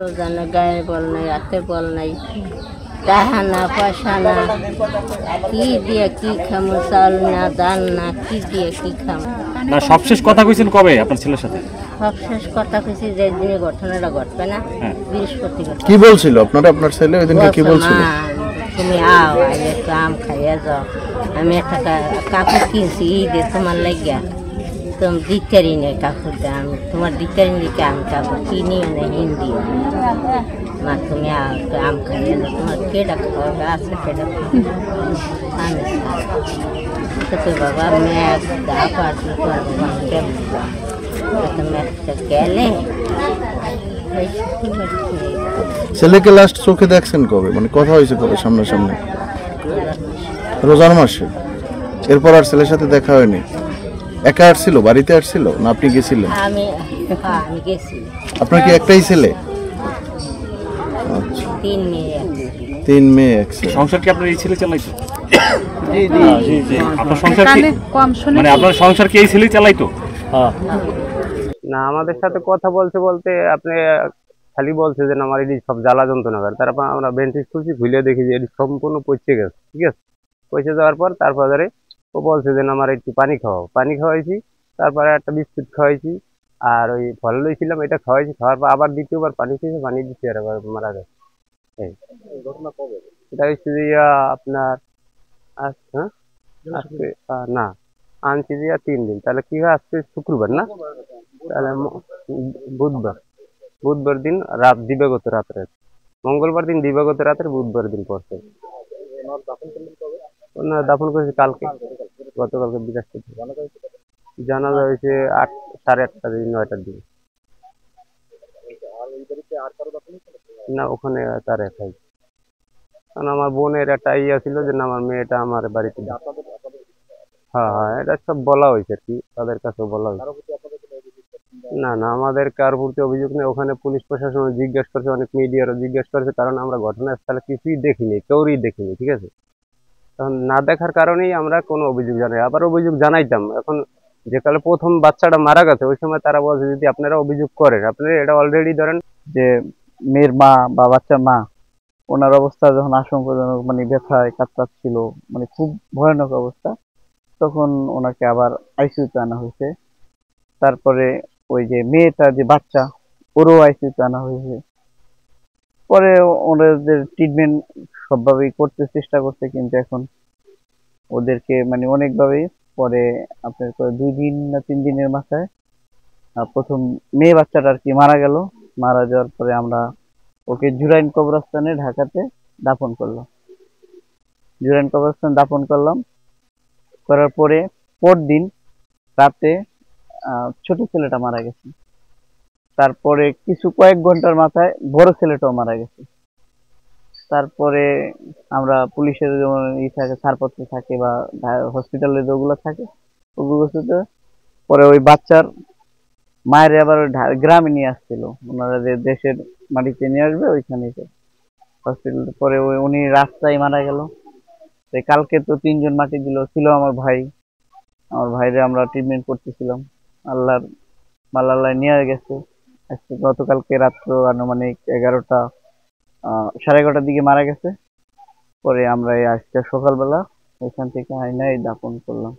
রোজানা গায়ে বল নাই, রাতে বল নাই, টাকা না পয়সা না, কি দিয়ে কি খামো, চাল না ডাল না, কি দিয়ে কি খামো। না, সবশেষ কথা কইছেন কবে আপনার ছেলের সাথে? সবশেষ কথা কইছি যে দিনে ঘটনাটা ঘটবে না, হ্যাঁ। বৃহস্পতিবার কি বলছিল আপনারা, আপনার ছেলে ওই দিনকে কি বলছে, বলছিল? মা তুমি আও, আইলে একটু আম খাইয়া যাও, আমি একটা কাপড় কিনছি ঈদে তোমার লাগিয়া, তুমি দিতারি নেই কাপড় দাম, তোমার দিতারি দিকে আমি কাপড় কিনিও না হিন্দি, মা তুমি আও একটু আম খাইয়া যাও, তোমার কেটা খাওয়াবে আছে কেটা আমি তো তুই বাবা ম্যাচ দা পারছি তোর বাবা কেমন তো ম্যাচটা গেলে ছেলেকে লাস্ট চোখে দেখছেন কবে, মানে কথা হয়েছে কবে সামনাসামনি? রোজার মাসে। এরপর আর ছেলের সাথে দেখা হয়নি? একা আসছিল, বাড়িতে আসছিল না আপনি গেছিলেন? আমি আমি গেছি। আপনার কি একটাই ছেলে? আচ্ছা, 3 মেয়ে 3 মেয়ে এক ছেলে। সংসার কি আপনার এই ছেলে চালাইতো? জি। আপনার সংসার কি মানে আপনার সংসার কি এই ছেলেই চালাইতো? না, আমাদের সাথে কথা বলতে বলতে আপনি খালি বলছে যে না, আমার এটি সব জ্বালা যন্ত্রণা করে। তারপর আমরা বেন্টিস খুলছি, খুলে দেখি যে এটি সম্পূর্ণ পচে গেছে। ঠিক আছে, পচে যাওয়ার পর তারপরে ও বলছে যে না, আমার একটু পানি খাওয়াও। পানি খাওয়াইছি, তারপরে একটা বিস্কুট খাওয়াইছি, আর ওই ফল লইছিলাম এটা খাওয়াইছি। খাওয়ার পর আবার দ্বিতীয়বার পানি খেয়েছে, পানি দিচ্ছি আর আবার মারা গেছে। এই এটা হচ্ছে যে আপনার আচ্ছা আজকে না, আনছি যে 3 দিন, তাহলে কি হয়, আজকে শুক্রবার না, তাহলে বুধবার বুধবার দিন রাত দিবাগত রাত্রে, মঙ্গলবার দিন দিবাগত রাত্রে, বুধবার দিন পড়ছে। না, দাফন করেছে কালকে, গতকালকে বৃহস্পতি। জানাজা হয়েছে 8, সাড়ে 8টা দিন, 9টার দিকে। না, ওখানে তার একাই, কারণ আমার বোনের একটা ইয়া ছিল যে না, আমার মেয়েটা আমার বাড়িতে। হ্যাঁ, এটা সব বলা হয়েছে আর কি, তাদের কাছেও বলা হয়েছে। না, আমাদের কার প্রতি অভিযোগ নেই। ওখানে পুলিশ প্রশাসন জিজ্ঞাসা করছে, অনেক মিডিয়ারও জিজ্ঞাসা করছে, কারণ আমরা ঘটনাস্থলে কিছুই দেখিনি, কেউই দেখিনি। ঠিক আছে, তখন না দেখার কারণেই আমরা কোনো অভিযোগ জানাই। আবার অভিযোগ জানাইতাম এখন, যে কালে প্রথম বাচ্চাটা মারা গেছে ওই সময় তারা বলছে যদি আপনারা অভিযোগ করেন, আপনারা এটা অলরেডি ধরেন যে মেয়ের মা বা বাচ্চার মা, ওনার অবস্থা যখন আশঙ্কাজনক, মানে ব্যথায় কাতরাচ্ছিল, মানে খুব ভয়ানক অবস্থা, তখন ওনাকে আবার আইসিইউতে আনা হয়েছে। তারপরে ওই যে মেয়েটা, যে বাচ্চা, ওরও আইসিইউতে আনা হয়েছে। পরে ওনাদের ট্রিটমেন্ট সবভাবেই করতে চেষ্টা করছে, কিন্তু এখন ওদেরকে মানে অনেকভাবেই, পরে আপনার 2 দিন না 3 দিনের মাথায় প্রথম মেয়ে বাচ্চাটা আর কি মারা গেল। মারা যাওয়ার পরে আমরা ওকে জুরাইন কবরস্থানে ঢাকাতে দাফন করলাম। জুরাইন কবরস্থানে দাফন করলাম, করার পরে পরদিন রাতে ছোট ছেলেটা মারা গেছে। তারপরে কয়েক ঘন্টার মাথায় বড় ছেলেটাও মারা গেছে। তারপরে আমরা পুলিশের যেমন থাকে, ছাড়পত্র থাকে বা হসপিটালে যেগুলো থাকে ওগুলোতে, পরে ওই বাচ্চার মায়ের আবার ওই গ্রামে নিয়ে আসছিল, ওনারা যে দেশের মাটিতে নিয়ে আসবে ওইখানে হসপিটাল। পরে উনি রাস্তায় মারা গেল। কালকে তো 3জন মাটি দিল, ছিল আমার ভাই। আমার ভাইরে আমরা ট্রিটমেন্ট করতেছিলাম, আল্লাহর আল্লাহ নিয়ে গেছে। আজকে গতকালকে রাত্র আনুমানিক 11টা, 11:30টার দিকে মারা গেছে। পরে আমরা আজকে সকালবেলা ওইখান থেকে আইনাই দাফন করলাম।